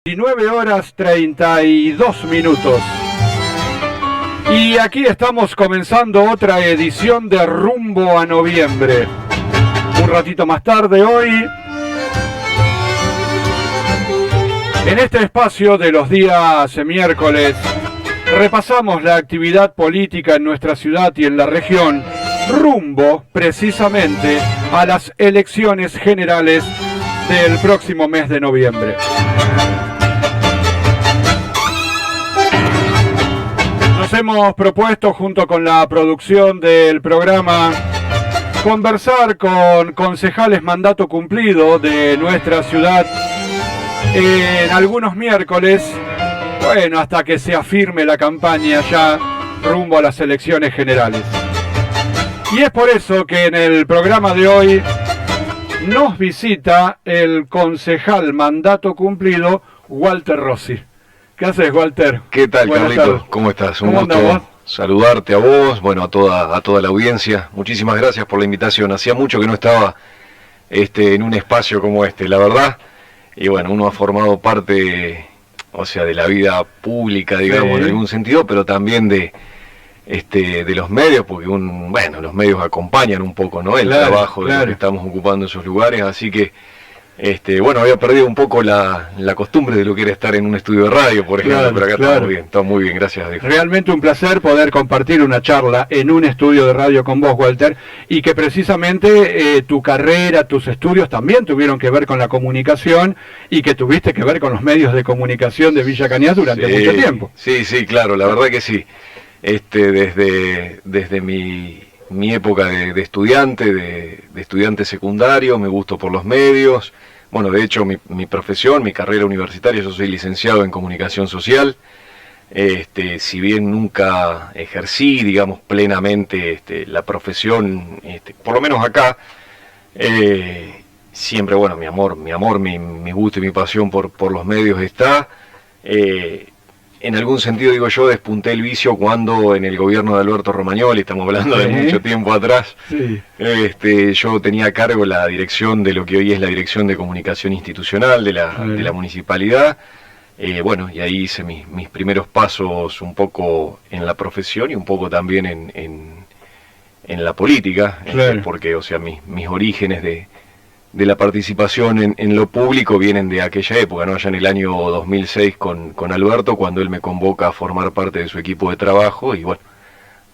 19:32. Y aquí estamos comenzando otra edición de Rumbo a Noviembre. Un ratito más tarde hoy, en este espacio de los días miércoles, repasamos la actividad política en nuestra ciudad y en la región, rumbo precisamente a las elecciones generales del próximo mes de noviembre. Nos hemos propuesto, junto con la producción del programa, conversar con concejales mandato cumplido de nuestra ciudad en algunos miércoles, bueno, hasta que se afirme la campaña ya rumbo a las elecciones generales. Y es por eso que en el programa de hoy nos visita el concejal mandato cumplido, Walter Rossi. ¿Qué haces, Walter? ¿Qué tal, Carlitos? ¿Cómo estás? Un gusto saludarte a vos, bueno, a toda la audiencia. Muchísimas gracias por la invitación. Hacía mucho que no estaba en un espacio como este, la verdad. Y bueno, uno ha formado parte, o sea, de la vida pública, digamos, sí, en algún sentido, pero también de los medios, porque los medios acompañan un poco, ¿no? El trabajo de lo que estamos ocupando en esos lugares, así que había perdido un poco la costumbre de lo que era estar en un estudio de radio, por ejemplo, pero acá está muy bien, gracias a Dios. Realmente un placer poder compartir una charla en un estudio de radio con vos, Walter, y que precisamente tu carrera, tus estudios también tuvieron que ver con la comunicación y que tuviste que ver con los medios de comunicación de Villa Cañas durante mucho tiempo. Sí, claro, la verdad que sí. Desde mi época de estudiante, de estudiante secundario, me gusto por los medios. Bueno, de hecho, mi profesión, mi carrera universitaria, yo soy licenciado en comunicación social. Si bien nunca ejercí, digamos, plenamente la profesión, por lo menos acá, siempre, bueno, mi amor, mi gusto y mi pasión por los medios está. En algún sentido, digo yo, despunté el vicio cuando en el gobierno de Alberto Romagnoli, estamos hablando de mucho tiempo atrás, yo tenía a cargo la dirección de lo que hoy es la Dirección de Comunicación Institucional de la Municipalidad. Y ahí hice mis primeros pasos un poco en la profesión y un poco también en la política, porque, o sea, mis orígenes de la participación en lo público vienen de aquella época, ¿no? Allá en el año 2006 con Alberto, cuando él me convoca a formar parte de su equipo de trabajo, y bueno,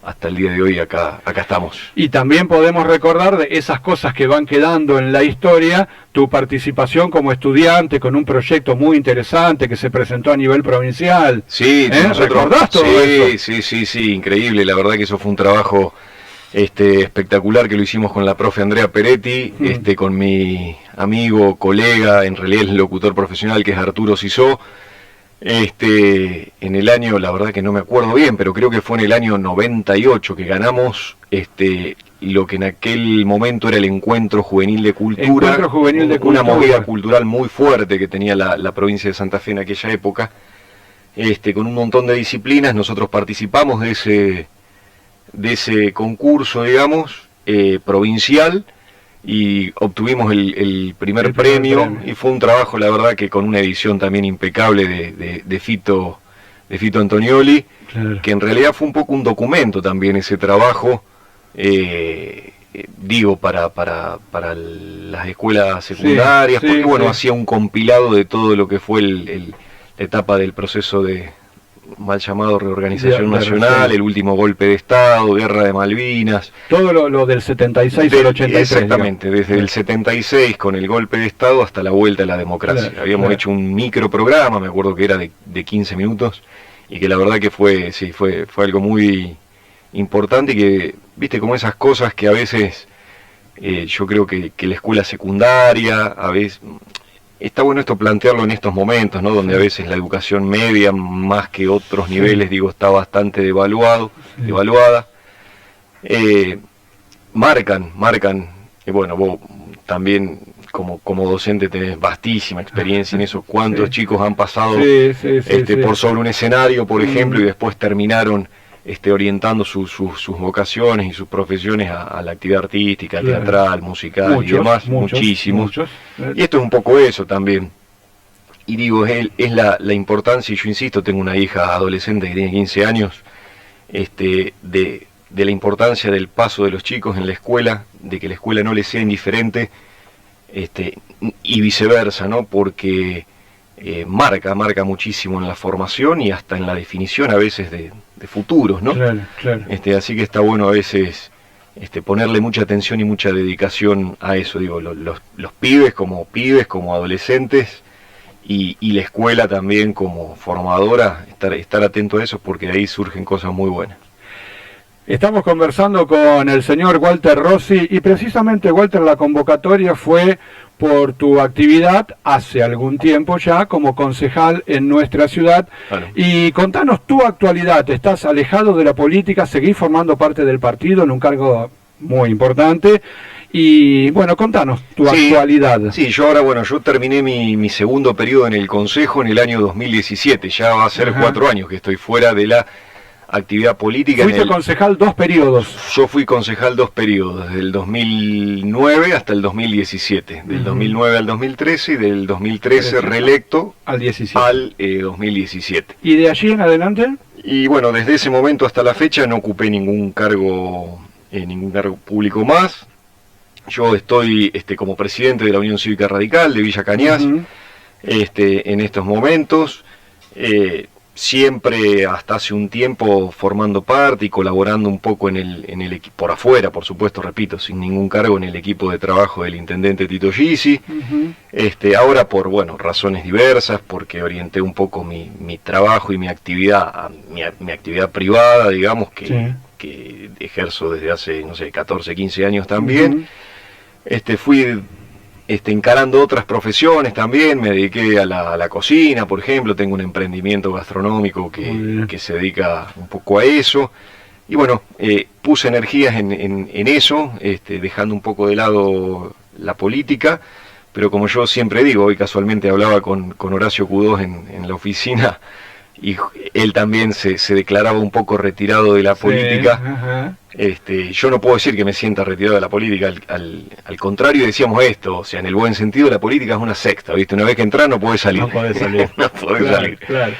hasta el día de hoy acá estamos. Y también podemos recordar de esas cosas que van quedando en la historia, tu participación como estudiante con un proyecto muy interesante que se presentó a nivel provincial. Sí, ¿Recordás todo eso? Sí, increíble, la verdad que eso fue un trabajo espectacular que lo hicimos con la profe Andrea Peretti, con mi amigo, colega, en realidad el locutor profesional, que es Arturo Sisó, en el año, la verdad que no me acuerdo bien, pero creo que fue en el año 98 que ganamos lo que en aquel momento era el Encuentro Juvenil de Cultura, una movida cultural muy fuerte que tenía la provincia de Santa Fe en aquella época, con un montón de disciplinas. Nosotros participamos de ese concurso, digamos, provincial, y obtuvimos el primer premio, y fue un trabajo, la verdad, que con una edición también impecable de Fito Antonioli, que en realidad fue un poco un documento también ese trabajo, para las escuelas secundarias, porque hacía un compilado de todo lo que fue la etapa del proceso de mal llamado reorganización nacional, el último golpe de Estado, guerra de Malvinas. Todo lo del 76 al 83. Exactamente, desde el 76 con el golpe de Estado hasta la vuelta a la democracia. Habíamos hecho un microprograma, me acuerdo que era de 15 minutos, y que la verdad que fue algo muy importante, y que, viste, como esas cosas que a veces, yo creo que la escuela secundaria, a veces... Está bueno esto plantearlo en estos momentos, ¿no? Donde a veces la educación media, más que otros niveles, está bastante devaluada. Marcan, vos también como docente tenés vastísima experiencia en eso. ¿Cuántos chicos han pasado por sobre un escenario, por ejemplo, y después terminaron orientando sus vocaciones y sus profesiones a la actividad artística, teatral, musical y demás? Muchísimos. Y esto es un poco eso también. y digo, es la importancia, y yo insisto, tengo una hija adolescente que tiene 15 años, de la importancia del paso de los chicos en la escuela, de que la escuela no les sea indiferente, y viceversa, ¿no? Porque marca muchísimo en la formación y hasta en la definición a veces de futuros, ¿no? Claro, claro. Así que está bueno a veces ponerle mucha atención y mucha dedicación a eso, digo, los pibes como adolescentes, y la escuela también como formadora, estar atento a eso, porque de ahí surgen cosas muy buenas. Estamos conversando con el señor Walter Rossi, y precisamente, Walter, la convocatoria fue por tu actividad hace algún tiempo ya como concejal en nuestra ciudad. Claro. Y contanos tu actualidad. ¿Estás alejado de la política? ¿Seguís formando parte del partido en un cargo muy importante? Y bueno, contanos tu actualidad. Sí, yo ahora, yo terminé mi segundo periodo en el Consejo en el año 2017. Ya va a ser 4 años que estoy fuera de la actividad política. ¿Fuiste concejal 2 periodos? Yo fui concejal 2 periodos, del 2009 hasta el 2017, del 2009 al 2013 y del 2013 reelecto al 2017. ¿Y de allí en adelante? Y bueno, desde ese momento hasta la fecha no ocupé ningún cargo público más. Yo estoy como presidente de la Unión Cívica Radical de Villa Cañas, en estos momentos. Siempre hasta hace un tiempo formando parte y colaborando un poco en el equipo, por afuera, por supuesto, repito, sin ningún cargo, en el equipo de trabajo del intendente Tito Gysi. Ahora por razones diversas, porque orienté un poco mi trabajo y mi actividad, mi actividad privada, digamos, que ejerzo desde hace, 14, 15 años también. Fui encarando otras profesiones también, me dediqué a la cocina, por ejemplo, tengo un emprendimiento gastronómico que se dedica un poco a eso, y bueno, puse energías en eso, dejando un poco de lado la política, pero como yo siempre digo, hoy casualmente hablaba con Horacio Cudós en la oficina, y él también se declaraba un poco retirado de la política. Yo no puedo decir que me sienta retirado de la política, al contrario, decíamos esto, o sea, en el buen sentido, la política es una secta, ¿viste? Una vez que entras no podés salir. No podés salir. No podés salir. Claro.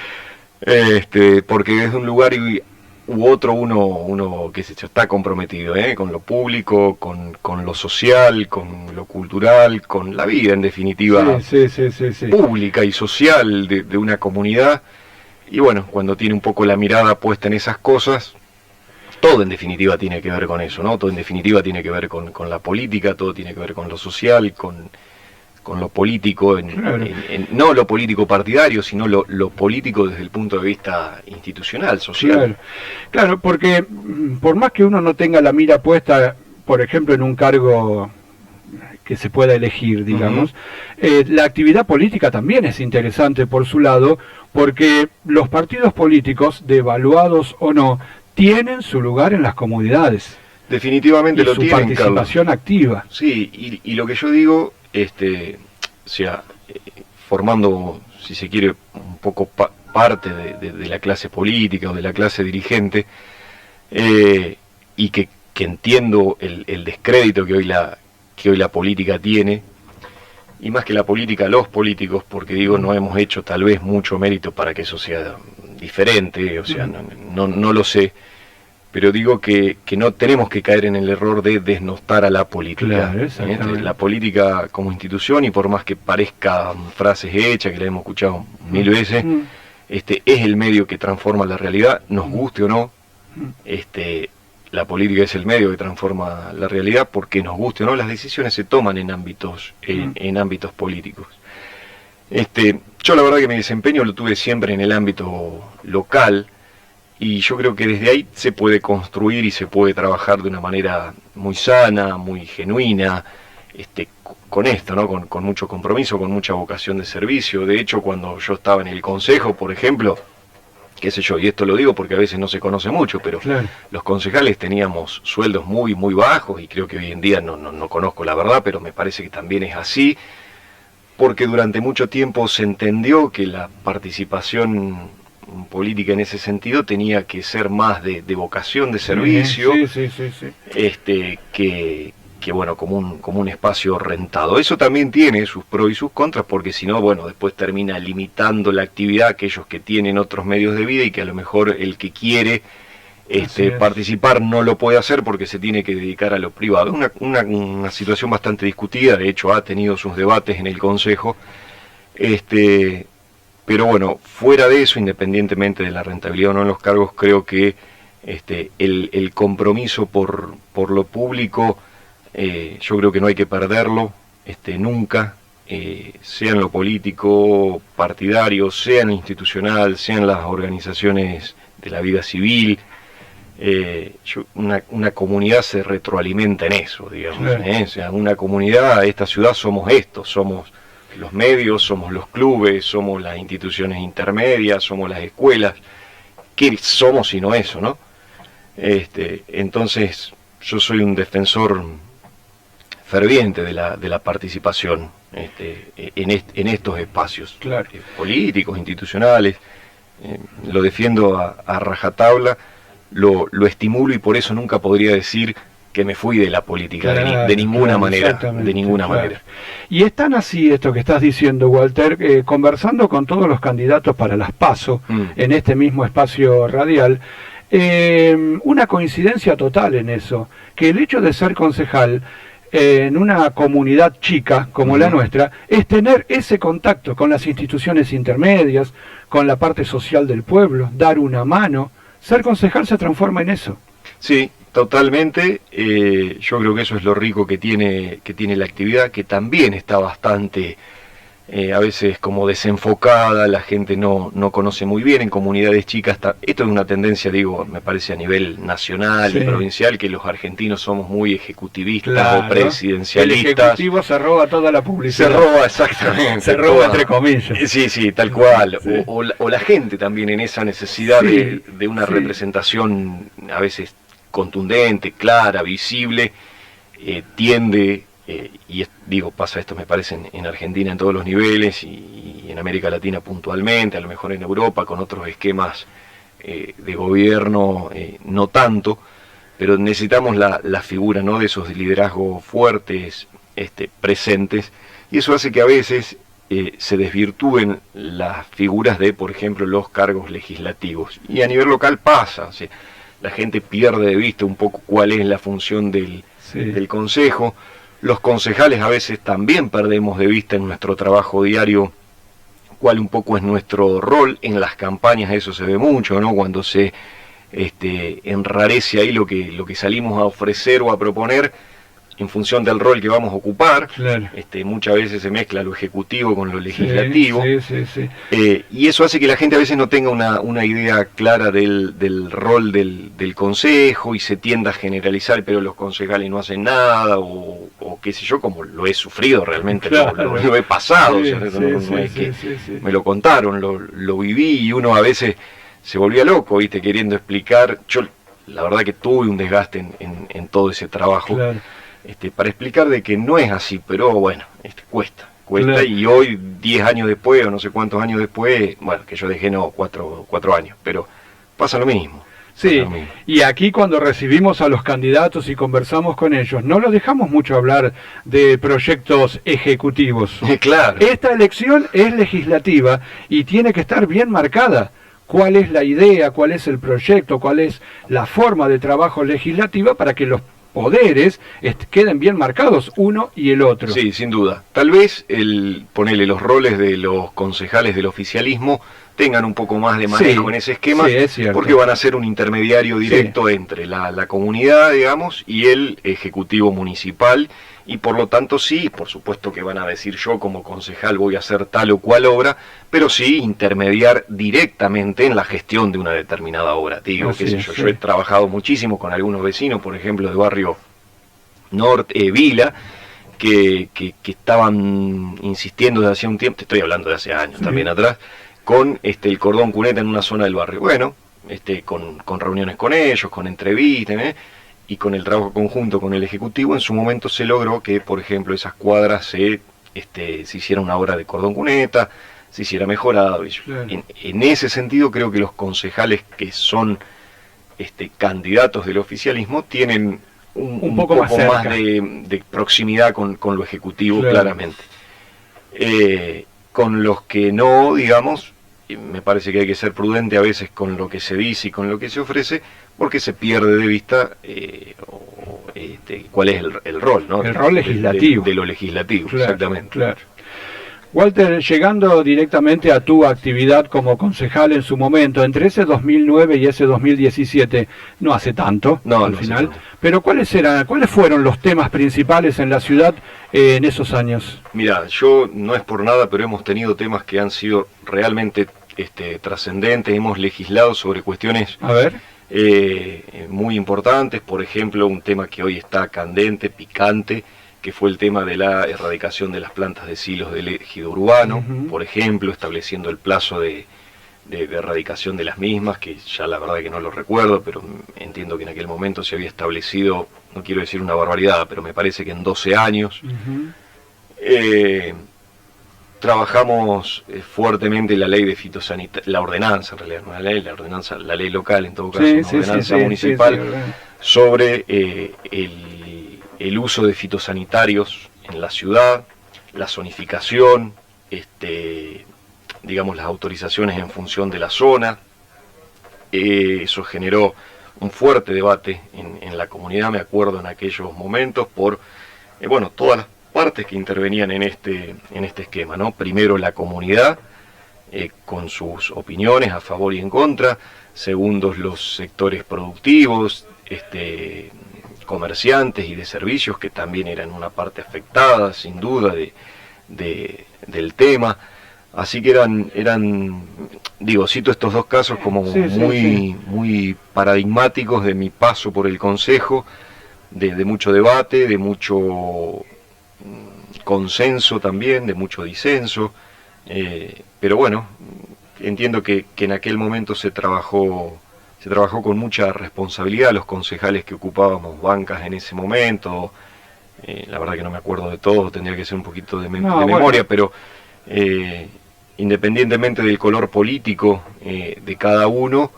Porque desde un lugar u otro uno qué sé yo, está comprometido, con lo público, con lo social, con lo cultural, con la vida en definitiva, sí. pública y social de una comunidad. Y bueno, cuando tiene un poco la mirada puesta en esas cosas, todo en definitiva tiene que ver con eso, ¿no? Todo en definitiva tiene que ver con la política, todo tiene que ver con lo social, con lo político, claro. No lo político partidario, sino lo político desde el punto de vista institucional, social. Claro, porque por más que uno no tenga la mira puesta, por ejemplo, en un cargo que se pueda elegir, digamos, la actividad política también es interesante por su lado, porque los partidos políticos, devaluados o no, tienen su lugar en las comunidades. Definitivamente lo tienen, su participación activa. Sí, y lo que yo digo, formando, si se quiere, un poco parte de la clase política o de la clase dirigente, y que entiendo el descrédito que hoy la política tiene, y más que la política, los políticos, porque digo, no hemos hecho tal vez mucho mérito para que eso sea diferente, o sea, no lo sé, pero digo que no tenemos que caer en el error de desnostar a la política. Claro, la política como institución, y por más que parezcan frases hechas, que la hemos escuchado 1000 veces, es el medio que transforma la realidad, nos guste o no. La política es el medio que transforma la realidad, porque nos guste o no, las decisiones se toman en ámbitos políticos. Yo la verdad que mi desempeño lo tuve siempre en el ámbito local, y yo creo que desde ahí se puede construir y se puede trabajar de una manera muy sana, muy genuina, con esto, ¿no? Con mucho compromiso, con mucha vocación de servicio. De hecho, cuando yo estaba en el Consejo, por ejemplo, qué sé yo, y esto lo digo porque a veces no se conoce mucho, pero claro, los concejales teníamos sueldos muy, muy bajos, y creo que hoy en día no conozco la verdad, pero me parece que también es así, porque durante mucho tiempo se entendió que la participación política en ese sentido tenía que ser más de vocación de servicio, sí. que bueno, como un espacio rentado. Eso también tiene sus pros y sus contras, porque si no, bueno, después termina limitando la actividad a aquellos que tienen otros medios de vida y que a lo mejor el que quiere participar no lo puede hacer porque se tiene que dedicar a lo privado. Una situación bastante discutida, de hecho ha tenido sus debates en el Consejo, pero bueno, fuera de eso, independientemente de la rentabilidad o no en los cargos, creo que el compromiso por lo público, yo creo que no hay que perderlo nunca, sea en lo político, partidario, sea en lo institucional, sea en las organizaciones de la vida civil. Una comunidad se retroalimenta en eso, digamos, o sea, una comunidad, esta ciudad somos esto, somos los medios, somos los clubes, somos las instituciones intermedias, somos las escuelas. ¿Qué somos sino eso, no? Entonces yo soy un defensor ferviente de la participación en estos espacios, claro, políticos, institucionales. Lo defiendo a rajatabla, lo estimulo, y por eso nunca podría decir que me fui de la política, claro, de ninguna manera, de ninguna manera. Y es tan así esto que estás diciendo, Walter, conversando con todos los candidatos para las PASO, en este mismo espacio radial, una coincidencia total en eso, que el hecho de ser concejal en una comunidad chica como la nuestra, es tener ese contacto con las instituciones intermedias, con la parte social del pueblo, dar una mano. Ser concejal se transforma en eso. Sí, totalmente. Yo creo que eso es lo rico que tiene la actividad, que también está bastante a veces como desenfocada, la gente no conoce muy bien en comunidades chicas. Esto es una tendencia, digo, me parece a nivel nacional y provincial, que los argentinos somos muy ejecutivistas, claro, o presidencialistas. El ejecutivo se roba toda la publicidad. Se roba, exactamente. Se roba entre comillas. Sí, tal cual. Sí. O la gente también en esa necesidad de una representación a veces contundente, clara, visible, tiende... digo, pasa esto, me parece, en Argentina en todos los niveles y en América Latina puntualmente, a lo mejor en Europa con otros esquemas de gobierno, no tanto, pero necesitamos la figura, ¿no?, de esos liderazgos fuertes, presentes, y eso hace que a veces se desvirtúen las figuras de, por ejemplo, los cargos legislativos. Y a nivel local pasa, o sea, la gente pierde de vista un poco cuál es la función del Consejo. Los concejales a veces también perdemos de vista en nuestro trabajo diario cuál un poco es nuestro rol en las campañas. Eso se ve mucho, ¿no?, cuando se enrarece ahí lo que salimos a ofrecer o a proponer en función del rol que vamos a ocupar. Claro. Muchas veces se mezcla lo ejecutivo con lo legislativo. Sí. Y eso hace que la gente a veces no tenga una idea clara del rol del consejo, y se tienda a generalizar, pero los concejales no hacen nada, o qué sé yo, como lo he sufrido realmente, claro, lo he pasado. Me lo contaron, lo viví, y uno a veces se volvía loco, ¿viste?, queriendo explicar. Yo la verdad que tuve un desgaste en todo ese trabajo. Claro. Para explicar de que no es así, pero bueno, cuesta, claro. Y hoy, 10 años después, o no sé cuántos años después, bueno, que yo dejé 4 años, pero pasa lo mismo. Sí, y aquí cuando recibimos a los candidatos y conversamos con ellos, no los dejamos mucho hablar de proyectos ejecutivos. Claro. Esta elección es legislativa y tiene que estar bien marcada. ¿Cuál es la idea, cuál es el proyecto, cuál es la forma de trabajo legislativa para que los poderes queden bien marcados uno y el otro? Sí, sin duda. Tal vez ponerle los roles de los concejales del oficialismo tengan un poco más de manejo en ese esquema, porque van a ser un intermediario directo entre la comunidad, digamos, y el ejecutivo municipal, y por lo tanto sí, por supuesto que van a decir yo como concejal voy a hacer tal o cual obra, pero sí intermediar directamente en la gestión de una determinada obra. Digo, qué sé yo, yo he trabajado muchísimo con algunos vecinos, por ejemplo, de barrio Norte, Vila, que estaban insistiendo desde hace un tiempo, te estoy hablando de hace años también atrás, con el cordón cuneta en una zona del barrio. Bueno, con reuniones con ellos, con entrevistas, y con el trabajo conjunto con el Ejecutivo, en su momento se logró que, por ejemplo, esas cuadras se hiciera una obra de cordón cuneta, se hiciera mejorado. Claro. En ese sentido creo que los concejales que son candidatos del oficialismo tienen un poco más de proximidad con lo ejecutivo, claro. Claramente. Con los que no, digamos, me parece que hay que ser prudente a veces con lo que se dice y con lo que se ofrece, porque se pierde de vista cuál es el rol, ¿no? El rol legislativo. De lo legislativo, claro, exactamente. Claro. Walter, llegando directamente a tu actividad como concejal en su momento, entre ese 2009 y ese 2017, no hace tanto, al final, pero ¿cuáles fueron los temas principales en la ciudad en esos años? Mira, yo no es por nada, pero hemos tenido temas que han sido realmente trascendentes, hemos legislado sobre cuestiones muy importantes, por ejemplo, un tema que hoy está candente, picante, que fue el tema de la erradicación de las plantas de silos del ejido urbano, por ejemplo, estableciendo el plazo de erradicación de las mismas, que ya la verdad que no lo recuerdo, pero entiendo que en aquel momento se había establecido, no quiero decir una barbaridad, pero me parece que en 12 años. Trabajamos fuertemente la ley de fitosanitaria, la ordenanza, en realidad, no la ley, la ordenanza, la ley local, en todo caso, una ordenanza municipal, sobre el uso de fitosanitarios en la ciudad, la zonificación, digamos las autorizaciones en función de la zona. Eso generó un fuerte debate en la comunidad, me acuerdo en aquellos momentos, por todas las partes que intervenían en este esquema, ¿no? Primero la comunidad, con sus opiniones a favor y en contra. Segundos, los sectores productivos, comerciantes y de servicios, que también eran una parte afectada, sin duda, del tema. Así que cito estos dos casos como muy paradigmáticos de mi paso por el Consejo, de mucho debate, de mucho consenso también, de mucho disenso, pero bueno, entiendo que en aquel momento se trabajó con mucha responsabilidad. Los concejales que ocupábamos bancas en ese momento, la verdad que no me acuerdo de todo, tendría que ser un poquito de memoria, pero independientemente del color político de cada uno,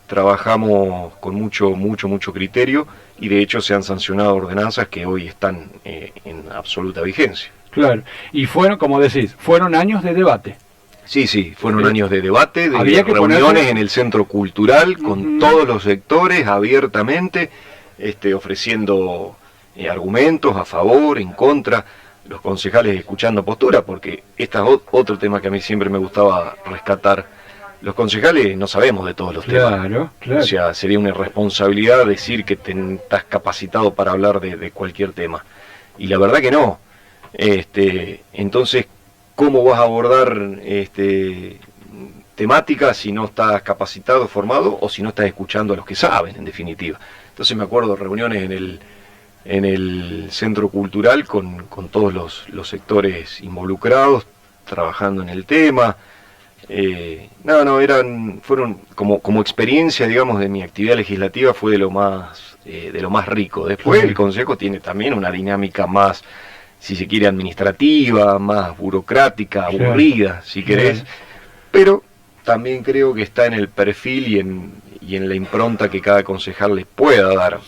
trabajamos con mucho criterio, y de hecho se han sancionado ordenanzas que hoy están en absoluta vigencia. Claro, y fueron, como decís, fueron años de debate. Sí, fueron años de debate, de reuniones en el centro cultural con todos los sectores abiertamente, ofreciendo argumentos a favor, en contra, los concejales escuchando postura, porque este es otro tema que a mí siempre me gustaba rescatar. Los concejales no sabemos de todos los temas. Claro. O sea, sería una irresponsabilidad decir que estás capacitado para hablar de cualquier tema. Y la verdad que no. Entonces, ¿cómo vas a abordar temáticas si no estás capacitado, formado, o si no estás escuchando a los que saben, en definitiva? Entonces me acuerdo de reuniones en el centro cultural con todos los sectores involucrados, trabajando en el tema. Fueron como experiencia, digamos, de mi actividad legislativa, fue de lo más rico. Después el Consejo tiene también una dinámica más, si se quiere, administrativa, más burocrática, aburrida, si querés, pero también creo que está en el perfil y en la impronta que cada concejal le pueda dar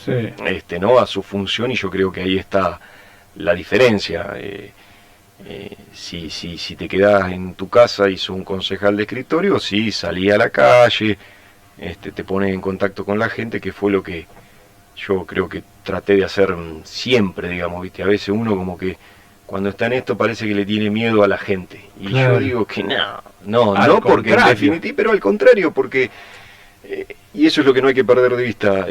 ¿no? a su función, y yo creo que ahí está la diferencia. Si te quedás en tu casa y sos un concejal de escritorio, sí, salí a la calle, te pones en contacto con la gente, que fue lo que yo creo que traté de hacer siempre, digamos, ¿viste? A veces uno como que cuando está en esto parece que le tiene miedo a la gente, y yo digo que no, porque en definitiva, pero al contrario, porque y eso es lo que no hay que perder de vista,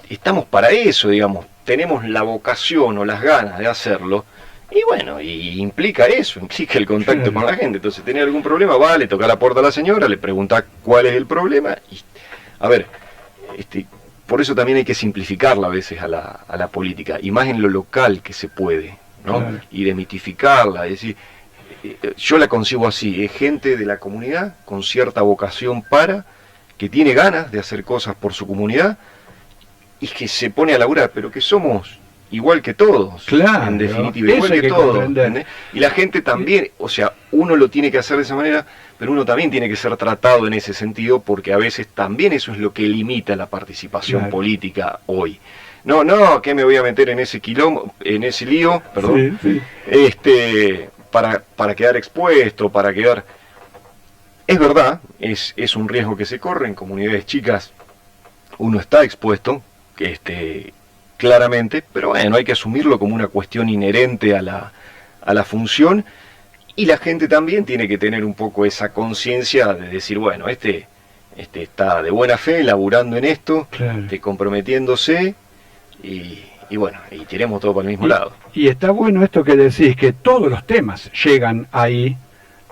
estamos para eso, digamos, tenemos la vocación o las ganas de hacerlo. Y bueno, y implica el contacto con la gente. Entonces, ¿tenés algún problema? Va, le toca la puerta a la señora, le pregunta cuál es el problema. Y, a ver, por eso también hay que simplificarla a veces a la política, y más en lo local que se puede, ¿no? Claro. Y demitificarla, es decir, yo la concibo así, es gente de la comunidad con cierta vocación que tiene ganas de hacer cosas por su comunidad, y que se pone a laburar, pero que somos igual que todos, claro, en definitiva, igual que todos. Y la gente también, o sea, uno lo tiene que hacer de esa manera, pero uno también tiene que ser tratado en ese sentido, porque a veces también eso es lo que limita la participación política hoy. no, que me voy a meter en ese quilombo, en ese lío, perdón, Sí, sí. Para quedar expuesto, para quedar... Es verdad, es un riesgo que se corre en comunidades chicas, uno está expuesto, claramente, pero bueno, hay que asumirlo como una cuestión inherente a la función, y la gente también tiene que tener un poco esa conciencia de decir, bueno, está de buena fe, laburando en esto, Claro. comprometiéndose, y bueno, y tiremos todo para el mismo lado. Y está bueno esto que decís, que todos los temas llegan ahí,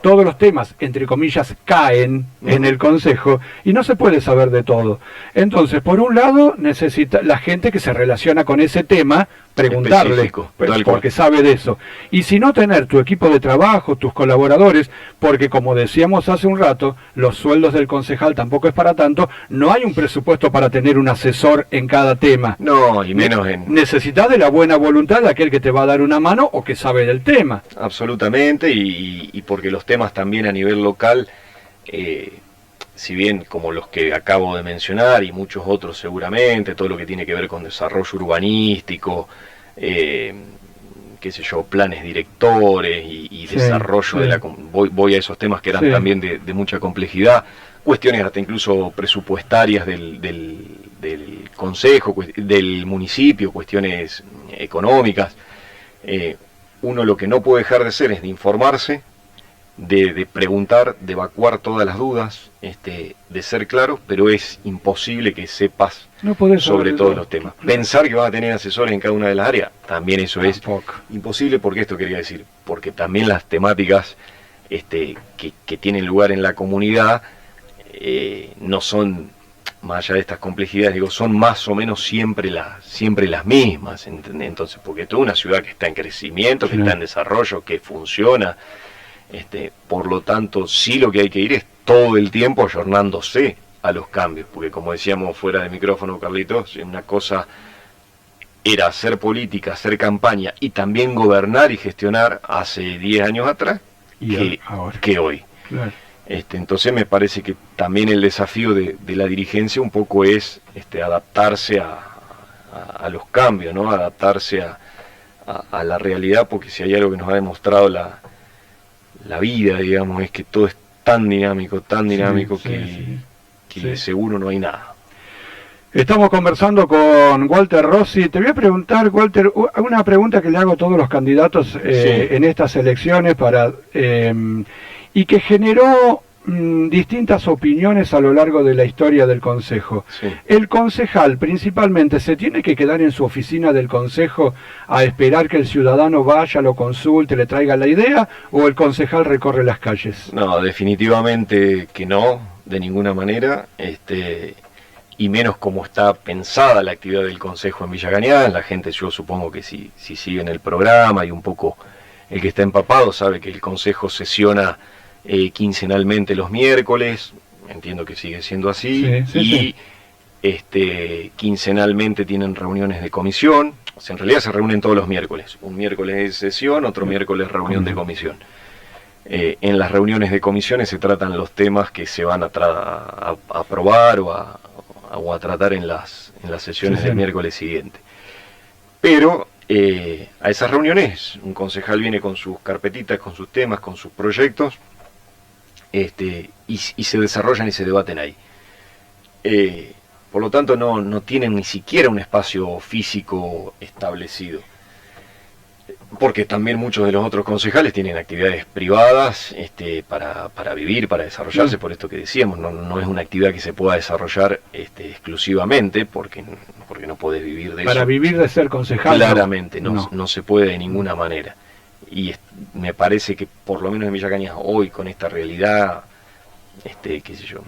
todos los temas, entre comillas, caen en el Consejo y no se puede saber de todo. Entonces, por un lado, necesita la gente que se relaciona con ese tema, preguntarle, Específico, tal cual. porque sabe de eso. Y si no, tener tu equipo de trabajo, tus colaboradores, porque como decíamos hace un rato, los sueldos del concejal tampoco es para tanto, no hay un presupuesto para tener un asesor en cada tema. No, y menos en... Necesitas de la buena voluntad de aquel que te va a dar una mano o que sabe del tema. Absolutamente, y porque los temas también a nivel local, si bien como los que acabo de mencionar y muchos otros seguramente, todo lo que tiene que ver con desarrollo urbanístico, qué sé yo, planes directores y Sí, desarrollo sí. de la... Voy a esos temas que eran Sí. también de mucha complejidad, cuestiones hasta incluso presupuestarias del consejo, del municipio, cuestiones económicas. Uno lo que no puede dejar de hacer es de informarse, de preguntar, de evacuar todas las dudas, de ser claro, pero es imposible que sepas No podés sobre saber todos de los temas. Pensar que vas a tener asesores en cada una de las áreas, también eso es Tampoco. imposible, porque esto quería decir, porque también las temáticas que tienen lugar en la comunidad no son, más allá de estas complejidades, digo, son más o menos siempre las mismas, ¿entendés? Entonces, porque esto es una ciudad que está en crecimiento, que Sí. está en desarrollo, que funciona, por lo tanto, sí, lo que hay que ir es todo el tiempo ayornándose a los cambios, porque como decíamos fuera de micrófono, Carlitos, una cosa era hacer política, hacer campaña y también gobernar y gestionar hace 10 años atrás Y ahora. que hoy. Claro. Entonces me parece que también el desafío de la dirigencia un poco es adaptarse a los cambios, ¿no? Adaptarse a la realidad, porque si hay algo que nos ha demostrado la vida, digamos, es que todo es tan dinámico Sí, que sí. de seguro no hay nada. Estamos conversando con Walter Rossi. Te voy a preguntar, Walter, una pregunta que le hago a todos los candidatos en estas elecciones y que generó distintas opiniones a lo largo de la historia del Consejo. Sí. ¿El concejal principalmente se tiene que quedar en su oficina del Consejo a esperar que el ciudadano vaya, lo consulte, le traiga la idea, o el concejal recorre las calles? No, definitivamente que no, de ninguna manera, y menos como está pensada la actividad del Consejo en Villa Cañada. La gente, yo supongo que si siguen el programa y un poco el que está empapado sabe que el Consejo sesiona quincenalmente los miércoles, entiendo que sigue siendo así, y quincenalmente tienen reuniones de comisión. O sea, en realidad se reúnen todos los miércoles, un miércoles de sesión, otro miércoles reunión de comisión. En las reuniones de comisiones se tratan los temas que se van a aprobar o a tratar en las sesiones del miércoles siguiente. Pero a esas reuniones un concejal viene con sus carpetitas, con sus temas, con sus proyectos, y se desarrollan y se debaten ahí. Por lo tanto no tienen ni siquiera un espacio físico establecido, porque también muchos de los otros concejales tienen actividades privadas para vivir, para desarrollarse, por esto que decíamos, no es una actividad que se pueda desarrollar exclusivamente, porque no podés vivir de eso. Para vivir de ser concejal. Claramente, no se puede de ninguna manera. Y me parece que por lo menos en Villa Cañas hoy, con esta realidad, qué sé yo,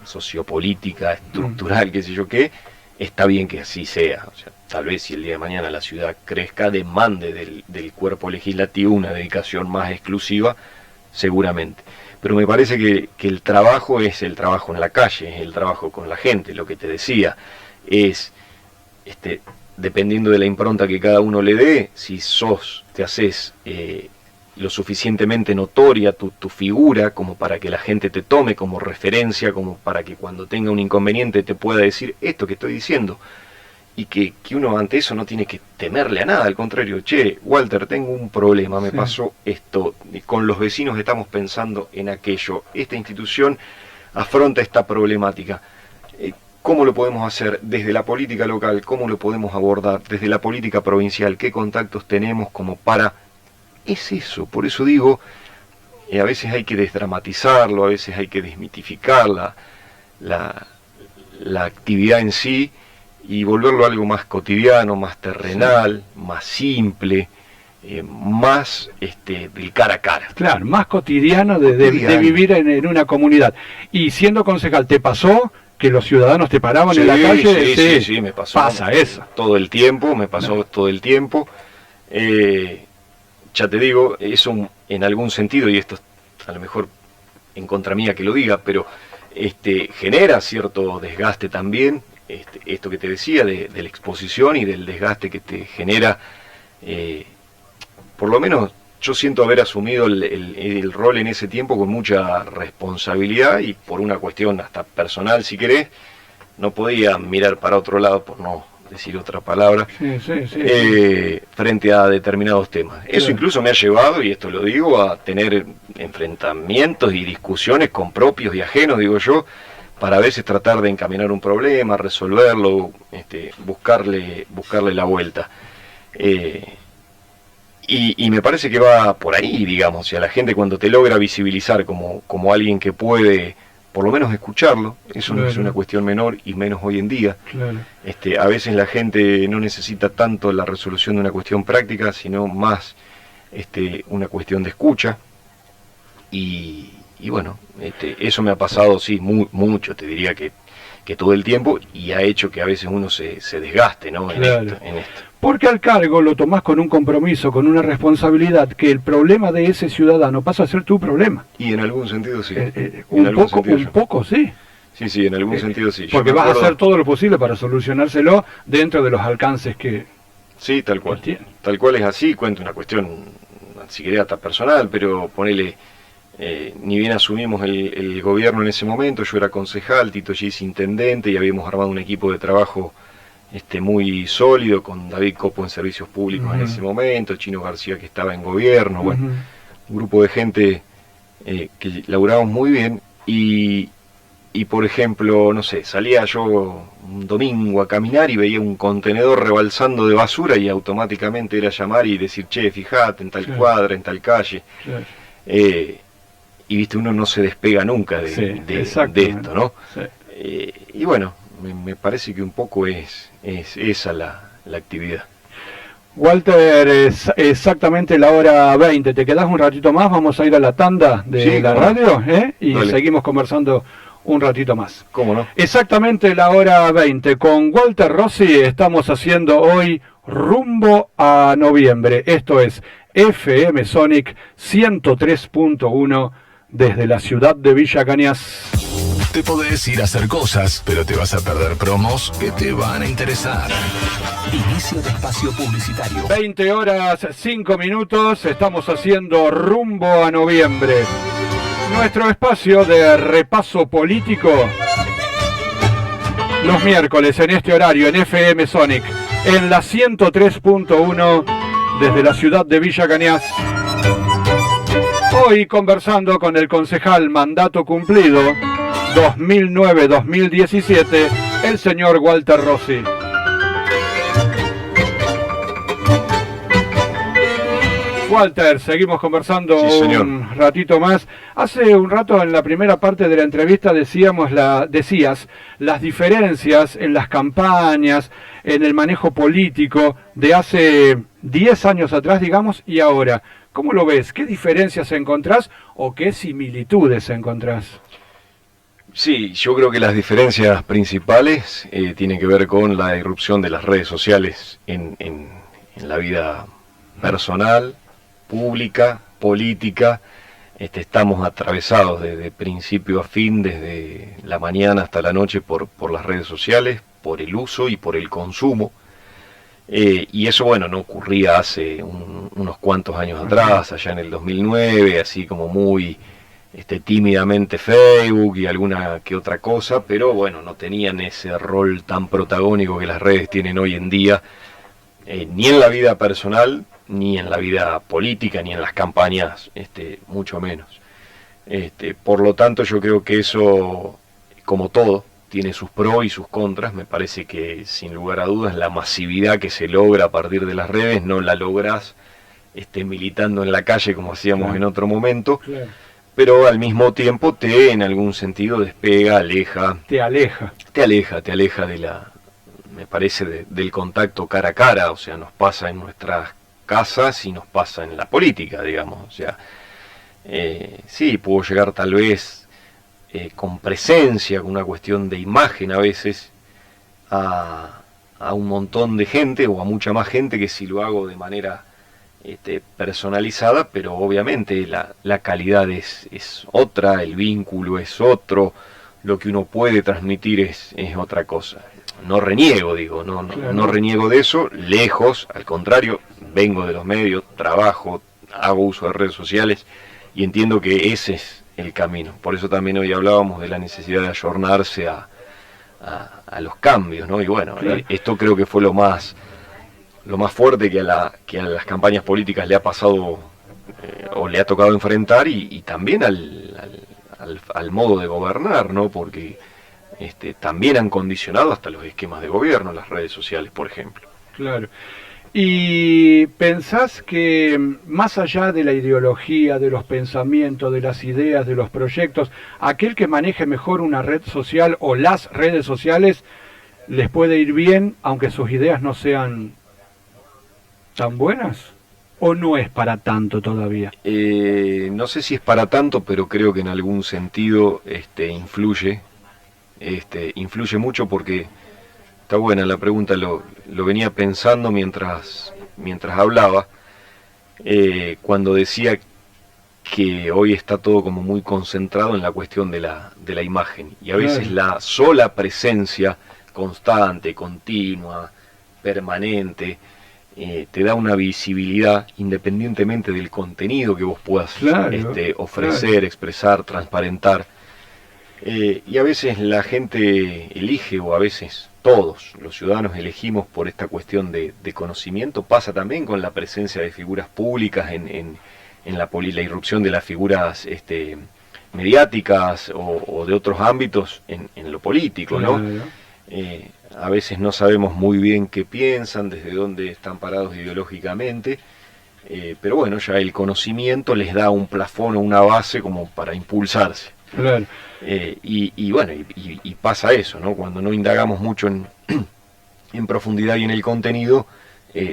sociopolítica, estructural, qué sé yo qué, está bien que así sea. O sea, tal vez si el día de mañana la ciudad crezca, demande del cuerpo legislativo una dedicación más exclusiva, seguramente. Pero me parece que el trabajo es el trabajo en la calle, es el trabajo con la gente. Lo que te decía es, dependiendo de la impronta que cada uno le dé, si te haces lo suficientemente notoria tu figura como para que la gente te tome como referencia, como para que cuando tenga un inconveniente te pueda decir esto que estoy diciendo, y que uno ante eso no tiene que temerle a nada, al contrario, che, Walter, tengo un problema, me pasó esto, con los vecinos estamos pensando en aquello, esta institución afronta esta problemática, ¿cómo lo podemos hacer desde la política local? ¿Cómo lo podemos abordar desde la política provincial? ¿Qué contactos tenemos como para...? Es eso, por eso digo, a veces hay que desdramatizarlo, a veces hay que desmitificar la actividad en sí, y volverlo algo más cotidiano, más terrenal, más simple, más del cara a cara. Claro, más cotidiano de vivir en una comunidad. Y siendo concejal, ¿te pasó que los ciudadanos te paraban en la calle? Sí, me pasó. Pasa eso. Todo el tiempo, me pasó todo el tiempo. Ya te digo, eso en algún sentido, y esto a lo mejor en contra mía que lo diga, pero genera cierto desgaste también. Esto que te decía de la exposición y del desgaste que te genera, por lo menos yo siento haber asumido el rol en ese tiempo con mucha responsabilidad, y por una cuestión hasta personal, si querés, no podía mirar para otro lado, por no decir otra palabra, frente a determinados temas. Eso incluso me ha llevado, y esto lo digo, a tener enfrentamientos y discusiones con propios y ajenos, digo yo, para a veces tratar de encaminar un problema, resolverlo, buscarle la vuelta. Y me parece que va por ahí, digamos, y a la gente cuando te logra visibilizar como alguien que puede, por lo menos escucharlo, eso no es una cuestión menor, y menos hoy en día. Claro. A veces la gente no necesita tanto la resolución de una cuestión práctica, sino más una cuestión de escucha, y bueno, eso me ha pasado, sí, mucho, te diría que todo el tiempo, y ha hecho que a veces uno se desgaste, ¿no? Claro. En esto. Porque al cargo lo tomás con un compromiso, con una responsabilidad, que el problema de ese ciudadano pasa a ser tu problema. Y en algún sentido sí. Un poco sí. Sí, en algún sentido sí. Porque vas a hacer todo lo posible para solucionárselo dentro de los alcances que... Sí, tal cual. Tal cual es así, cuento una cuestión, si querés, hasta personal, pero ponele... ni bien asumimos el gobierno en ese momento, yo era concejal, Tito Gis intendente, y habíamos armado un equipo de trabajo muy sólido, con David Copo en servicios públicos en ese momento, Chino García que estaba en gobierno, bueno, un grupo de gente que laburábamos muy bien, y por ejemplo, no sé, salía yo un domingo a caminar y veía un contenedor rebalsando de basura, y automáticamente era llamar y decir, che, fijate en tal cuadra, en tal calle. Y viste, uno no se despega nunca de esto, ¿no? Sí. Y bueno, me parece que un poco es esa la actividad. Walter, es exactamente la hora 20. ¿Te quedás un ratito más? Vamos a ir a la tanda de la radio, y dale, seguimos conversando un ratito más. ¿Cómo no? Exactamente la hora 20. Con Walter Rossi estamos haciendo hoy Rumbo a Noviembre. Esto es FM Sonic 103.1 desde la ciudad de Villa Cañas. Te podés ir a hacer cosas, pero te vas a perder promos que te van a interesar. Inicio de espacio publicitario. 20 horas 5 minutos, estamos haciendo Rumbo a Noviembre. Nuestro espacio de repaso político. Los miércoles en este horario en FM Sonic, en la 103.1 desde la ciudad de Villa Cañas. Hoy conversando con el concejal mandato cumplido 2009-2017, el señor Walter Rossi. Walter, seguimos conversando un ratito más. Hace un rato en la primera parte de la entrevista decías las diferencias en las campañas, en el manejo político de hace 10 años atrás, digamos, y ahora. ¿Cómo lo ves? ¿Qué diferencias encontrás o qué similitudes encontrás? Sí, yo creo que las diferencias principales tienen que ver con la irrupción de las redes sociales en la vida personal, pública, política. Estamos atravesados desde principio a fin, desde la mañana hasta la noche por las redes sociales, por el uso y por el consumo. Y eso, bueno, no ocurría hace unos cuantos años atrás, allá en el 2009, así como muy tímidamente Facebook y alguna que otra cosa, pero bueno, no tenían ese rol tan protagónico que las redes tienen hoy en día, ni en la vida personal, ni en la vida política, ni en las campañas, mucho menos. Por lo tanto, yo creo que eso, como todo, tiene sus pros y sus contras. Me parece que, sin lugar a dudas, la masividad que se logra a partir de las redes no la lográs militando en la calle como hacíamos en otro momento. Claro. Pero al mismo tiempo en algún sentido despega, aleja. Te aleja de me parece, del contacto cara a cara. O sea, nos pasa en nuestras casas y nos pasa en la política, digamos. O sea, sí, puedo llegar tal vez con presencia, con una cuestión de imagen a veces, a un montón de gente o a mucha más gente que si lo hago de manera personalizada, pero obviamente la calidad es otra, el vínculo es otro, lo que uno puede transmitir es otra cosa. No reniego, digo, no reniego de eso, lejos, al contrario, vengo de los medios, trabajo, hago uso de redes sociales y entiendo que ese es el camino. Por eso también hoy hablábamos de la necesidad de ayornarse a los cambios, ¿no? Y bueno, esto creo que fue lo más fuerte que a las campañas políticas le ha pasado o le ha tocado enfrentar y también al modo de gobernar, ¿no? Porque también han condicionado hasta los esquemas de gobierno, las redes sociales, por ejemplo. Claro. ¿Y pensás que más allá de la ideología, de los pensamientos, de las ideas, de los proyectos, aquel que maneje mejor una red social o las redes sociales les puede ir bien aunque sus ideas no sean tan buenas? ¿O no es para tanto todavía? No sé si es para tanto, pero creo que en algún sentido influye. Influye mucho porque... Está buena la pregunta, lo venía pensando mientras hablaba, cuando decía que hoy está todo como muy concentrado en la cuestión de la imagen. Y a veces la sola presencia constante, continua, permanente, te da una visibilidad independientemente del contenido que vos puedas ofrecer, expresar, transparentar. Y a veces la gente elige, o a veces todos los ciudadanos elegimos por esta cuestión de conocimiento. Pasa también con la presencia de figuras públicas en la irrupción de las figuras mediáticas o de otros ámbitos en lo político, ¿no? A veces no sabemos muy bien qué piensan, desde dónde están parados ideológicamente, pero bueno, ya el conocimiento les da un plafón o una base como para impulsarse. Claro. Y bueno, y pasa eso, ¿no? Cuando no indagamos mucho en profundidad y en el contenido,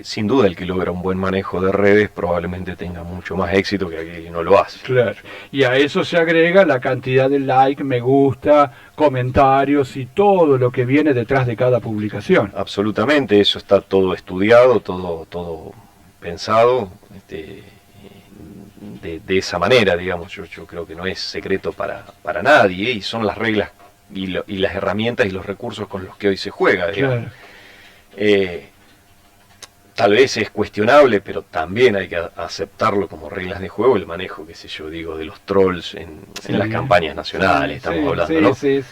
sin duda el que logra un buen manejo de redes probablemente tenga mucho más éxito que aquel que no lo hace. Claro, y a eso se agrega la cantidad de like, me gusta, comentarios y todo lo que viene detrás de cada publicación. Absolutamente, eso está todo estudiado, todo pensado, de esa manera, digamos. Yo creo que no es secreto para nadie, y son las reglas y las herramientas y los recursos con los que hoy se juega, digamos. Claro. Tal vez es cuestionable, pero también hay que aceptarlo como reglas de juego, el manejo, qué sé yo, digo, de los trolls en las campañas nacionales, estamos hablando, ¿no? Sí.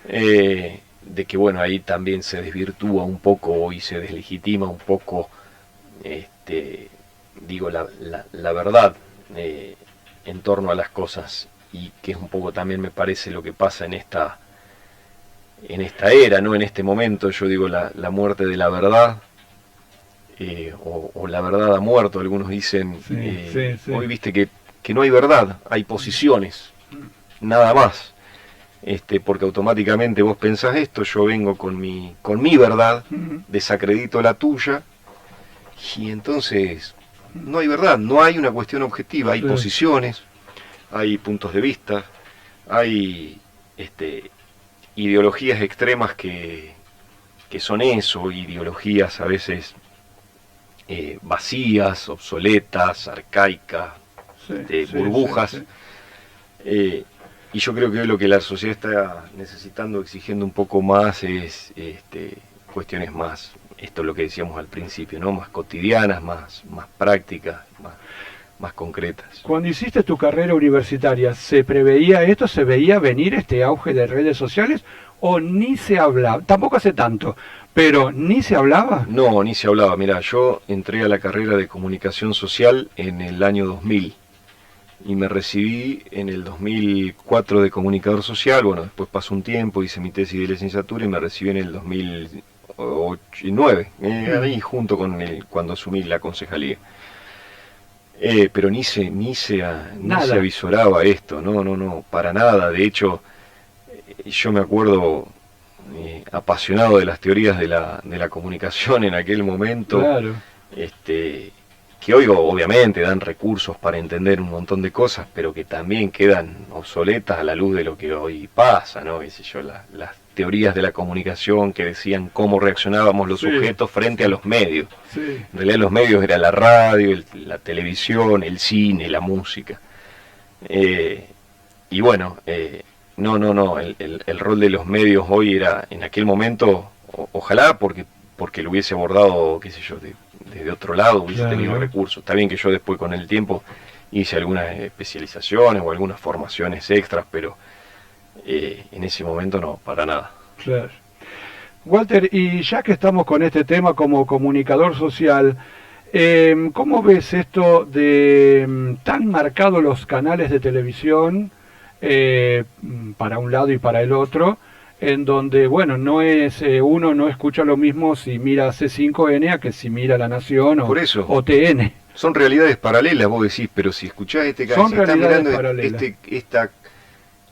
De que, bueno, ahí también se desvirtúa un poco y se deslegitima un poco, digo, la verdad en torno a las cosas, y que es un poco también, me parece, lo que pasa en esta era, ¿no? En este momento, yo digo, la muerte de la verdad. O la verdad ha muerto, algunos dicen. Hoy viste que no hay verdad, hay posiciones, nada más. Porque automáticamente vos pensás esto, yo vengo con mi verdad, desacredito la tuya, y entonces no hay verdad, no hay una cuestión objetiva, hay posiciones, hay puntos de vista, hay ideologías extremas que son eso, ideologías a veces vacías, obsoletas, arcaicas, burbujas. Y yo creo que hoy lo que la sociedad está necesitando, exigiendo un poco más, es cuestiones más, esto es lo que decíamos al principio, ¿no? Más cotidianas, más prácticas, más concretas. Cuando hiciste tu carrera universitaria, ¿se preveía esto? ¿Se veía venir este auge de redes sociales? ¿O ni se hablaba? Tampoco hace tanto, pero ¿ni se hablaba? No, ni se hablaba. Mira, yo entré a la carrera de comunicación social en el año 2000 y me recibí en el 2004 de comunicador social. Bueno, después pasó un tiempo, hice mi tesis de licenciatura y me recibí en el 2009, ahí junto con cuando asumí la concejalía. Pero ni se avisoraba esto, no, para nada. De hecho, yo me acuerdo apasionado de las teorías de la comunicación en aquel momento, claro. Que hoy obviamente dan recursos para entender un montón de cosas, pero que también quedan obsoletas a la luz de lo que hoy pasa, ¿no? Qué sé yo, las teorías de la comunicación que decían cómo reaccionábamos los sujetos frente a los medios. Sí. En realidad los medios era la radio, la televisión, el cine, la música. Y bueno, no, el rol de los medios hoy era, en aquel momento, ojalá porque lo hubiese abordado, qué sé yo, desde otro lado, hubiese tenido recursos. Está bien que yo después con el tiempo hice algunas especializaciones o algunas formaciones extras, pero en ese momento no, para nada. Claro. Walter, y ya que estamos con este tema como comunicador social, ¿cómo ves esto de tan marcados los canales de televisión para un lado y para el otro, en donde, bueno, uno no escucha lo mismo si mira C5N a que si mira La Nación Por eso, o TN? Son realidades paralelas, vos decís, pero si escuchás este canal, si estás mirando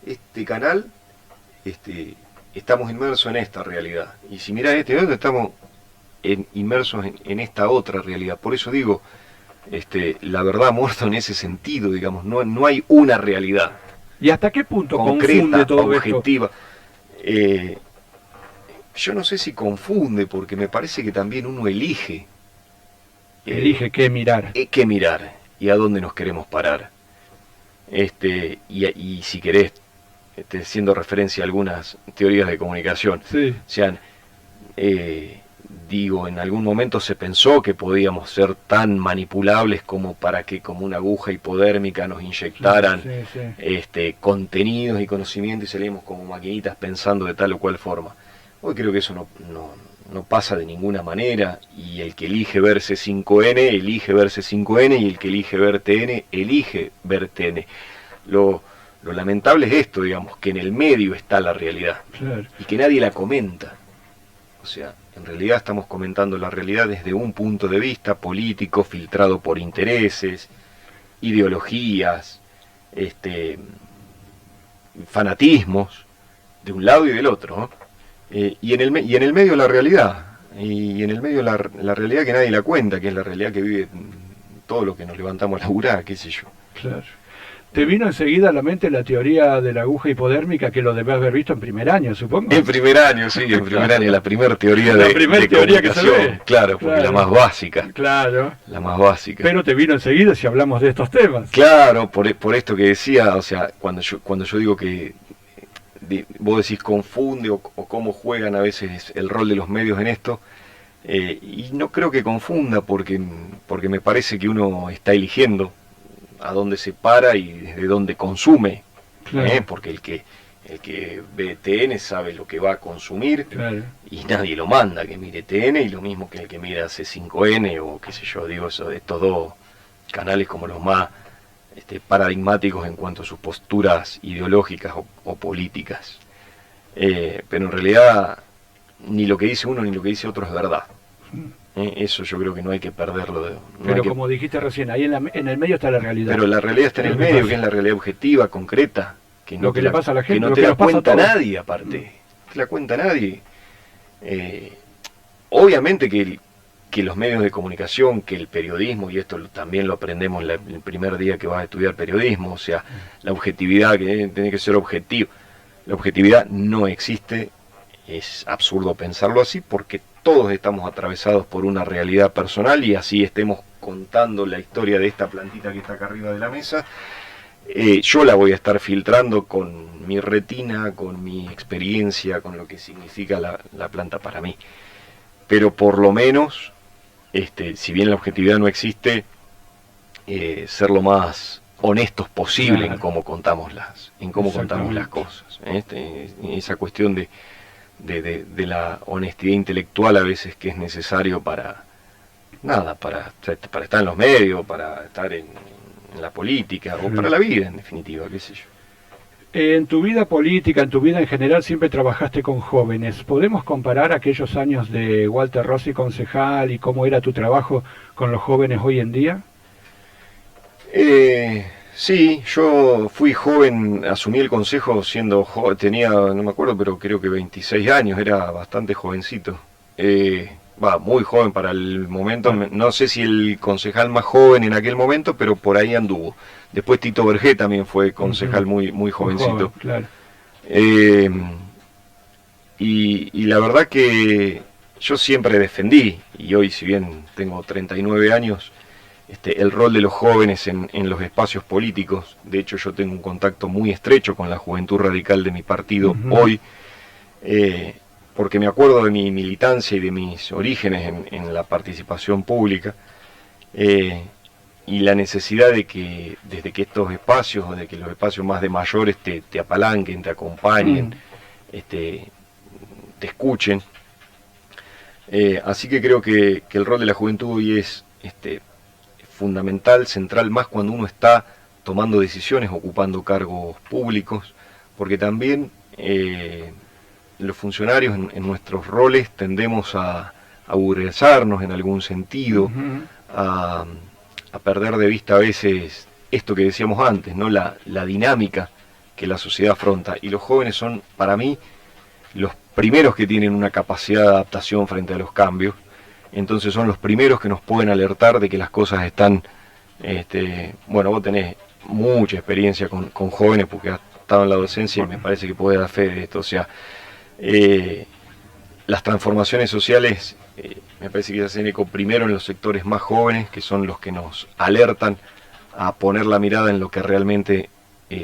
este canal, estamos inmersos en esta realidad. Y si mirás estamos inmersos en esta otra realidad. Por eso digo, la verdad muerta en ese sentido, digamos, no hay una realidad. ¿Y hasta qué punto concreta, confunde todo objetiva? Yo no sé si confunde, porque me parece que también uno elige. Elige qué mirar. Qué mirar y a dónde nos queremos parar. Y si querés, haciendo referencia a algunas teorías de comunicación, sí. Sean, digo, en algún momento se pensó que podíamos ser tan manipulables como para que como una aguja hipodérmica nos inyectaran contenidos y conocimiento y salimos como maquinitas pensando de tal o cual forma. Hoy creo que eso no pasa de ninguna manera, y el que elige ver C5N, elige ver C5N, y el que elige ver TN, elige ver TN. Lo lamentable es esto, digamos, que en el medio está la realidad, claro. Y que nadie la comenta. O sea, en realidad estamos comentando la realidad desde un punto de vista político, filtrado por intereses, ideologías, fanatismos, de un lado y del otro, ¿no? Y en el medio la realidad, y en el medio la realidad que nadie la cuenta, que es la realidad que vive todo lo que nos levantamos a laburar, qué sé yo. Claro. ¿Te vino enseguida a la mente la teoría de la aguja hipodérmica, que lo debes haber visto en primer año, supongo? En primer año, sí, en primer año, la primera teoría de teoría que se ve. Claro, porque la más básica. Claro. La más básica. Pero te vino enseguida si hablamos de estos temas. Claro, por esto que decía, o sea, cuando yo digo que vos decís confunde o cómo juegan a veces el rol de los medios en esto, y no creo que confunda, porque me parece que uno está eligiendo a dónde se para y desde dónde consume, claro. Porque el que ve TN sabe lo que va a consumir, claro. Y nadie lo manda que mire TN, y lo mismo que el que mira C5N o qué sé yo, digo, eso de estos dos canales como los más paradigmáticos en cuanto a sus posturas ideológicas o políticas. Pero en realidad ni lo que dice uno ni lo que dice otro es verdad. Eso yo creo que no hay que perderlo. Pero como dijiste recién, ahí en el medio está la realidad. Pero la realidad está en el medio, que es la realidad objetiva, concreta, que no lo que le pasa a la gente, que no te la cuenta nadie, aparte. No te la cuenta nadie. Obviamente que los medios de comunicación, que el periodismo, y esto también lo aprendemos el primer día que vas a estudiar periodismo, o sea, la objetividad, que tiene que ser objetivo. La objetividad no existe, es absurdo pensarlo así, porque todos estamos atravesados por una realidad personal, y así estemos contando la historia de esta plantita que está acá arriba de la mesa, yo la voy a estar filtrando con mi retina, con mi experiencia, con lo que significa la planta para mí. Pero por lo menos, si bien la objetividad no existe, ser lo más honestos posible Claro. en cómo contamos las cosas. Esa cuestión de la honestidad intelectual a veces que es necesario para estar en los medios, para estar en la política o para la vida en definitiva, qué sé yo. En tu vida política, en tu vida en general, siempre trabajaste con jóvenes. ¿Podemos comparar aquellos años de Walter Rossi concejal y cómo era tu trabajo con los jóvenes hoy en día? Sí, yo fui joven, asumí el consejo siendo joven, tenía, no me acuerdo, pero creo que 26 años, era bastante jovencito. Muy joven para el momento, no sé si el concejal más joven en aquel momento, pero por ahí anduvo. Después Tito Bergé también fue concejal muy jovencito. Muy joven, claro. Y la verdad que yo siempre defendí, y hoy si bien tengo 39 años, el rol de los jóvenes en los espacios políticos. De hecho yo tengo un contacto muy estrecho con la Juventud Radical de mi partido hoy, porque me acuerdo de mi militancia y de mis orígenes en la participación pública, y la necesidad de que desde que estos espacios, o de que los espacios más de mayores te apalanquen, te acompañen, te escuchen. Así que creo que el rol de la juventud hoy es fundamental, central, más cuando uno está tomando decisiones, ocupando cargos públicos, porque también los funcionarios en nuestros roles tendemos a aburguesarnos en algún sentido, a perder de vista a veces esto que decíamos antes, ¿no? La dinámica que la sociedad afronta, y los jóvenes son para mí los primeros que tienen una capacidad de adaptación frente a los cambios. Entonces son los primeros que nos pueden alertar de que las cosas están, vos tenés mucha experiencia con jóvenes porque has estado en la docencia y me parece que puede dar fe de esto. O sea, las transformaciones sociales me parece que se hacen eco primero en los sectores más jóvenes, que son los que nos alertan a poner la mirada en lo que realmente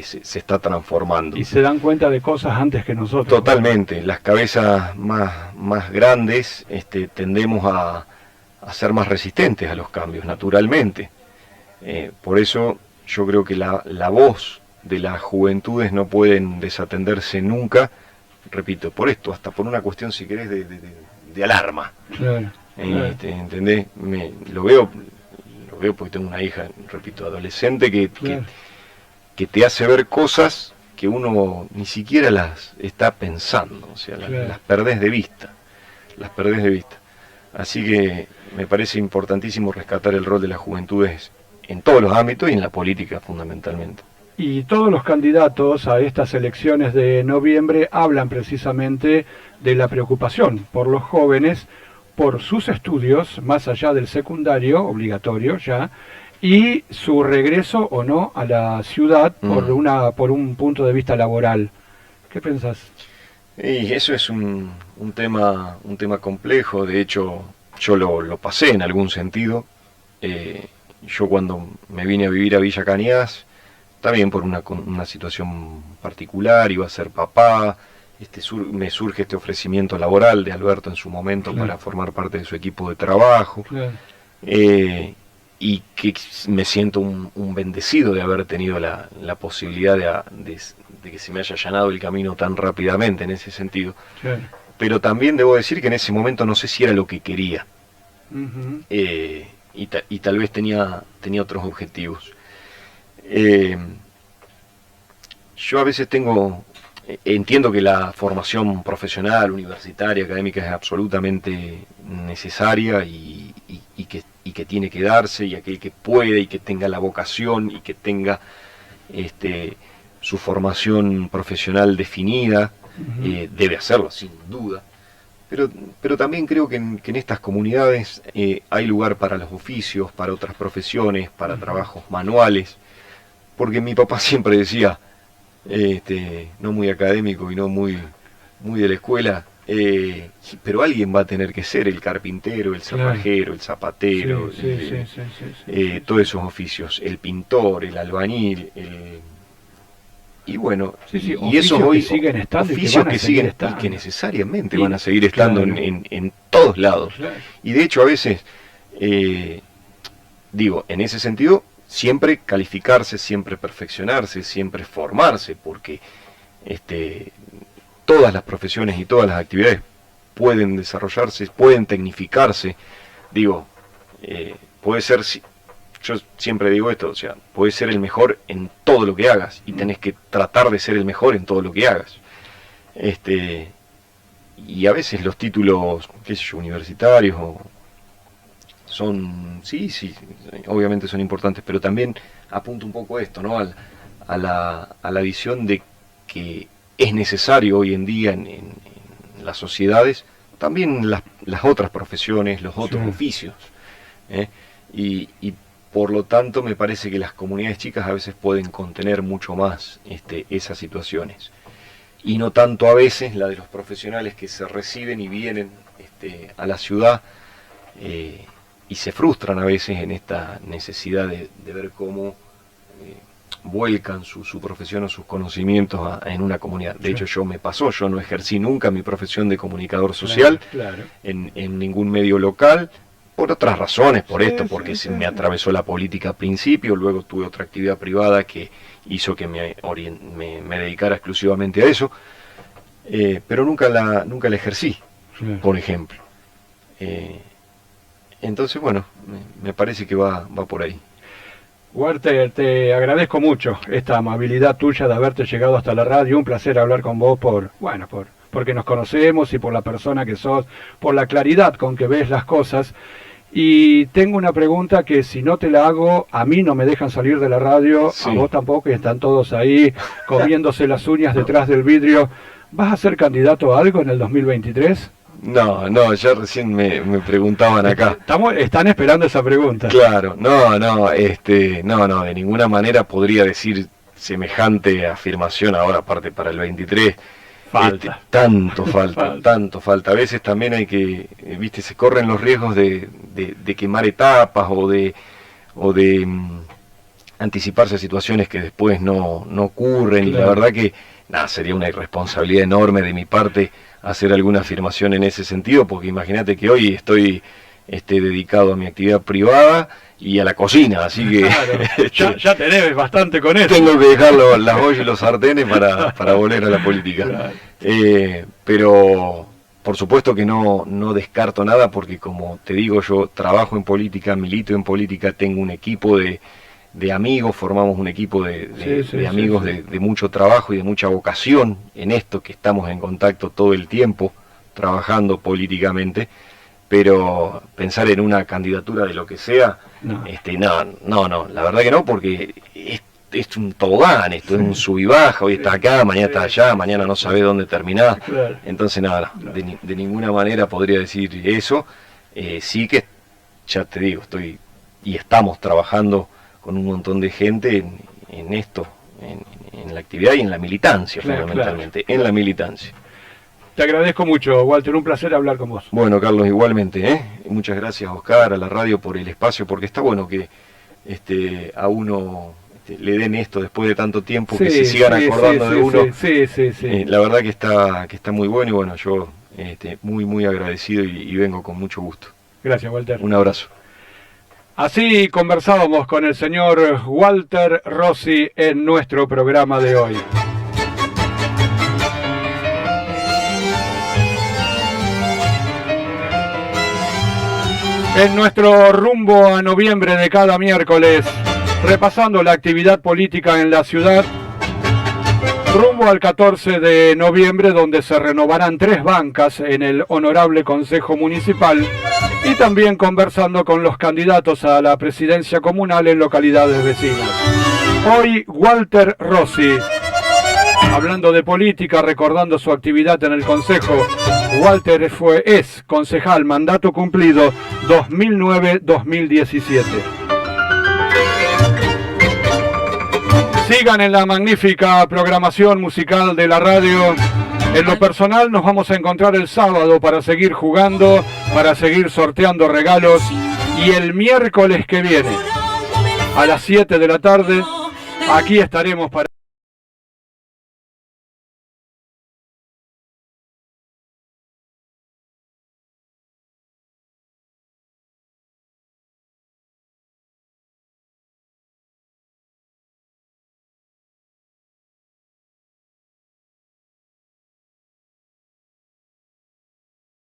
se está transformando. Y se dan cuenta de cosas antes que nosotros. Totalmente, las cabezas más grandes tendemos a ser más resistentes a los cambios, naturalmente. Por eso yo creo que la voz de las juventudes no pueden desatenderse nunca, repito, por esto, hasta por una cuestión, si querés, de alarma. Claro, claro. ¿Entendés? Lo veo porque tengo una hija, repito, adolescente que te hace ver cosas que uno ni siquiera las está pensando, o sea, claro, las perdés de vista, Así que me parece importantísimo rescatar el rol de las juventudes en todos los ámbitos y en la política fundamentalmente. Y todos los candidatos a estas elecciones de noviembre hablan precisamente de la preocupación por los jóvenes, por sus estudios, más allá del secundario, obligatorio ya, y su regreso o no a la ciudad por un punto de vista laboral. ¿Qué pensás? Y eso es un tema complejo. De hecho yo lo pasé en algún sentido. Yo cuando me vine a vivir a Villa Cañas, también por una situación particular, iba a ser papá, me surge este ofrecimiento laboral de Alberto en su momento, claro, para formar parte de su equipo de trabajo. Claro. Y que me siento un bendecido de haber tenido la posibilidad de que se me haya allanado el camino tan rápidamente en ese sentido. Claro. Pero también debo decir que en ese momento no sé si era lo que quería. Y tal vez tenía otros objetivos. Yo a veces entiendo que la formación profesional, universitaria, académica es absolutamente necesaria y que tiene que darse, y aquel que puede y que tenga la vocación y que tenga su formación profesional definida, debe hacerlo sin duda. Pero también creo que en estas comunidades hay lugar para los oficios, para otras profesiones, para trabajos manuales, porque mi papá siempre decía, no muy académico y no muy de la escuela, pero alguien va a tener que ser el carpintero, el cerrajero, el zapatero, todos esos oficios, el pintor, el albañil, y bueno, y esos hoy siguen estando oficios que siguen estando, y que necesariamente van a seguir estando en todos lados. Y de hecho a veces, en ese sentido, siempre calificarse, siempre perfeccionarse, siempre formarse, porque todas las profesiones y todas las actividades pueden desarrollarse, pueden tecnificarse. Digo, puede ser, yo siempre digo esto, o sea, puedes ser el mejor en todo lo que hagas y tenés que tratar de ser el mejor en todo lo que hagas. Y a veces los títulos, qué sé yo, universitarios son, sí, obviamente son importantes, pero también apunta un poco esto, ¿no? A la visión de que es necesario hoy en día en las sociedades también las otras profesiones, los otros oficios, y por lo tanto me parece que las comunidades chicas a veces pueden contener mucho más esas situaciones, y no tanto a veces la de los profesionales que se reciben y vienen a la ciudad y se frustran a veces en esta necesidad de ver cómo vuelcan su profesión o sus conocimientos en una comunidad. De hecho, yo no ejercí nunca mi profesión de comunicador social en ningún medio local, por otras razones, porque se me atravesó la política al principio, luego tuve otra actividad privada que hizo que me dedicara exclusivamente a eso, pero nunca la ejercí, por ejemplo. Entonces, bueno, me parece que va por ahí. Walter, te agradezco mucho esta amabilidad tuya de haberte llegado hasta la radio. Un placer hablar con vos porque nos conocemos y por la persona que sos, por la claridad con que ves las cosas. Y tengo una pregunta que si no te la hago, a mí no me dejan salir de la radio, a vos tampoco, y están todos ahí comiéndose las uñas detrás del vidrio. ¿Vas a ser candidato a algo en el 2023? No, ya recién me preguntaban acá. Están esperando esa pregunta. Claro, no, de ninguna manera podría decir semejante afirmación ahora, aparte para el 23. Falta. Tanto falta. A veces también hay que, se corren los riesgos de quemar etapas o de anticiparse a situaciones que después no ocurren. Claro. Y la verdad que sería una irresponsabilidad enorme de mi parte hacer alguna afirmación en ese sentido, porque imagínate que hoy estoy dedicado a mi actividad privada y a la cocina, así que claro, ya te debes bastante con eso. Tengo que dejar las ollas y los sartenes para volver a la política. Claro. Pero por supuesto que no descarto nada, porque como te digo, yo trabajo en política, milito en política, tengo un equipo de amigos, formamos un equipo de amigos de mucho trabajo y de mucha vocación en esto, que estamos en contacto todo el tiempo trabajando políticamente, pero pensar en una candidatura de lo que sea, no, la verdad que no, porque es un tobogán, esto es un sub y baja, hoy está acá, mañana está allá, mañana no sabe dónde terminar, claro. Entonces de ninguna manera podría decir eso. Sí que, ya te digo, estamos trabajando con un montón de gente en esto, en la actividad y en la militancia, fundamentalmente, en la militancia. Te agradezco mucho, Walter, un placer hablar con vos. Bueno, Carlos, igualmente, muchas gracias, Oscar, a la radio por el espacio, porque está bueno que a uno le den esto después de tanto tiempo, que se sigan acordando de uno. Sí. La verdad que está muy bueno, y bueno, yo muy agradecido y vengo con mucho gusto. Gracias, Walter. Un abrazo. Así conversábamos con el señor Walter Rossi en nuestro programa de hoy. En nuestro rumbo a noviembre de cada miércoles, repasando la actividad política en la ciudad, rumbo al 14 de noviembre, donde se renovarán 3 bancas en el Honorable Consejo Municipal, y también conversando con los candidatos a la presidencia comunal en localidades vecinas. Hoy, Walter Rossi, hablando de política, recordando su actividad en el Consejo. Walter es concejal, mandato cumplido 2009-2017. Sigan en la magnífica programación musical de la radio. En lo personal nos vamos a encontrar el sábado para seguir jugando, para seguir sorteando regalos, y el miércoles que viene a las 7 de la tarde aquí estaremos para